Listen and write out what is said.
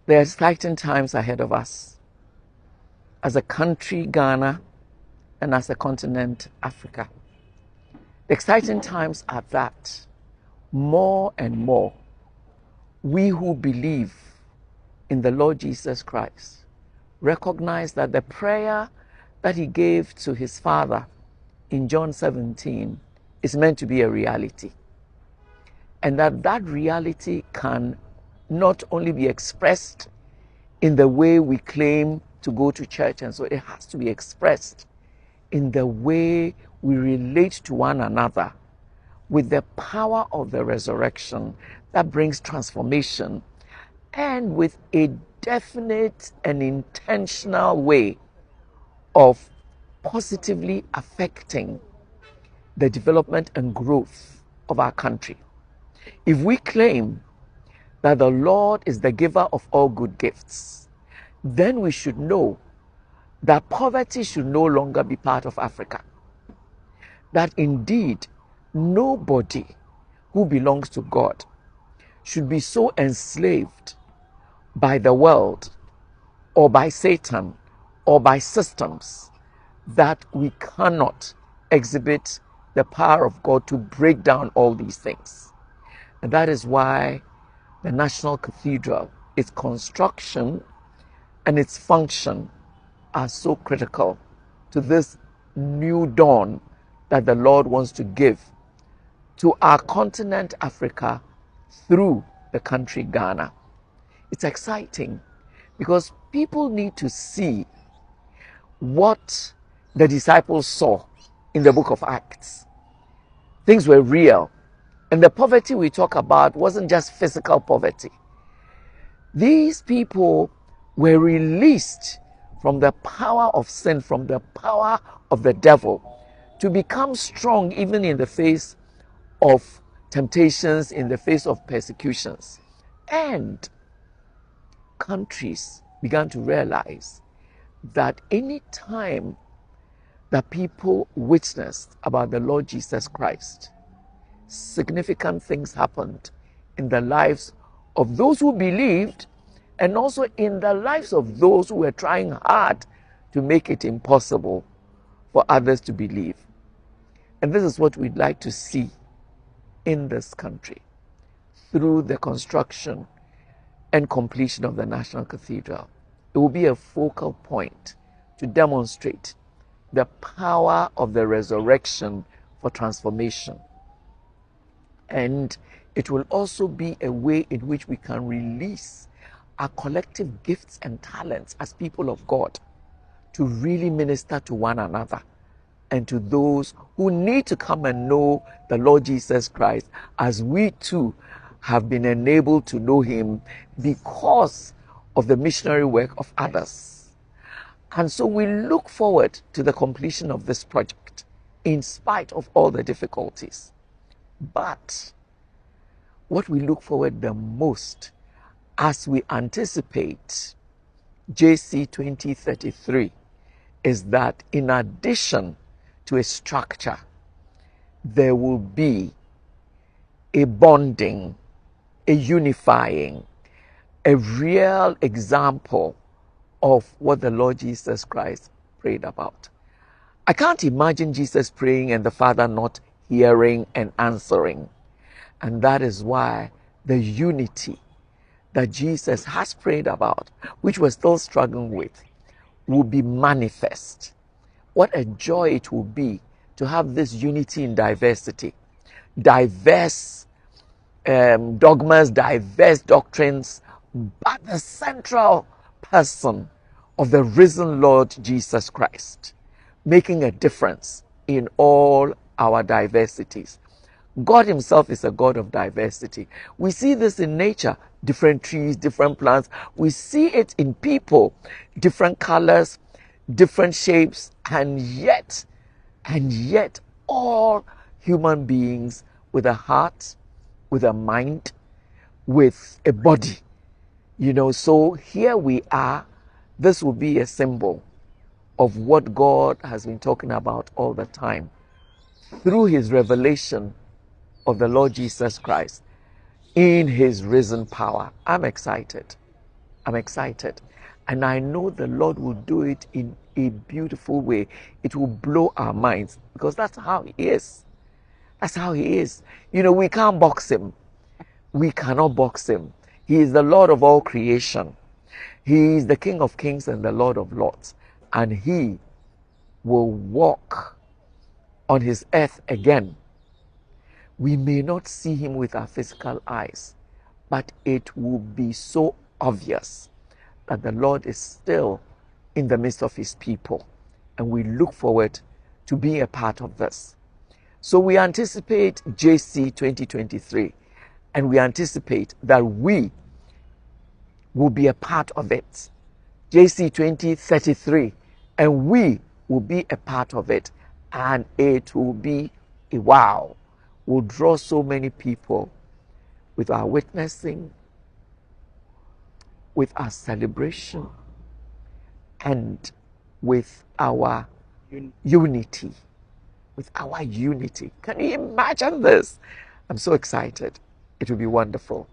There are exciting times ahead of us as a country, Ghana, and as a continent, Africa. The exciting times are that more and more we who believe in the Lord Jesus Christ recognize that the prayer that he gave to his Father in John 17 is meant to be a reality. And that reality can not only be expressed in the way we claim to go to church, and so it has to be expressed in the way we relate to one another with the power of the resurrection that brings transformation, and with a definite and intentional way of positively affecting the development and growth of our country. If we claim that the Lord is the giver of all good gifts, then we should know that poverty should no longer be part of Africa. That indeed, nobody who belongs to God should be so enslaved by the world or by Satan or by systems that we cannot exhibit the power of God to break down all these things. And that is why the National Cathedral, its construction and its function are so critical to this new dawn that the Lord wants to give to our continent, Africa, through the country Ghana. It's exciting because people need to see what the disciples saw in the book of Acts. Things were real. And the poverty we talk about wasn't just physical poverty. These people were released from the power of sin, from the power of the devil, to become strong even in the face of temptations, in the face of persecutions. And countries began to realize that any time that people witnessed about the Lord Jesus Christ, significant things happened in the lives of those who believed, and also in the lives of those who were trying hard to make it impossible for others to believe. And this is what we'd like to see in this country through the construction and completion of the National Cathedral. It will be a focal point to demonstrate the power of the resurrection for transformation. And it will also be a way in which we can release our collective gifts and talents as people of God to really minister to one another and to those who need to come and know the Lord Jesus Christ, as we too have been enabled to know him because of the missionary work of others. And so we look forward to the completion of this project in spite of all the difficulties. But what we look forward the most as we anticipate JC 2033 is that in addition to a structure, there will be a bonding, a unifying, a real example of what the Lord Jesus Christ prayed about. I can't imagine Jesus praying and the Father not hearing and answering. And that is why the unity that Jesus has prayed about, which we're still struggling with, will be manifest. What a joy it will be to have this unity in diversity. Diverse dogmas, diverse doctrines, but the central person of the risen Lord Jesus Christ, making a difference in all our diversities. God himself is a God of diversity. We see this in nature, different trees, different plants. We see it in people, different colors, different shapes, and yet all human beings with a heart, with a mind, with a body. So here we are. This will be a symbol of what God has been talking about all the time through his revelation of the Lord Jesus Christ in his risen power. I'm excited. I'm excited. And I know the Lord will do it in a beautiful way. It will blow our minds because that's how He is. That's how He is. You know, we can't box Him. We cannot box Him. He is the Lord of all creation. He is the King of kings and the Lord of lords. And He will walk on His earth again. We may not see Him with our physical eyes, but it will be so obvious that the Lord is still in the midst of His people. And we look forward to being a part of this. So we anticipate JC 2023, and we anticipate that we will be a part of it. JC 2033, and we will be a part of it. And it will be a wow. We'll draw so many people with our witnessing, with our celebration, and with our unity. With our unity. Can you imagine this? I'm so excited. It will be wonderful.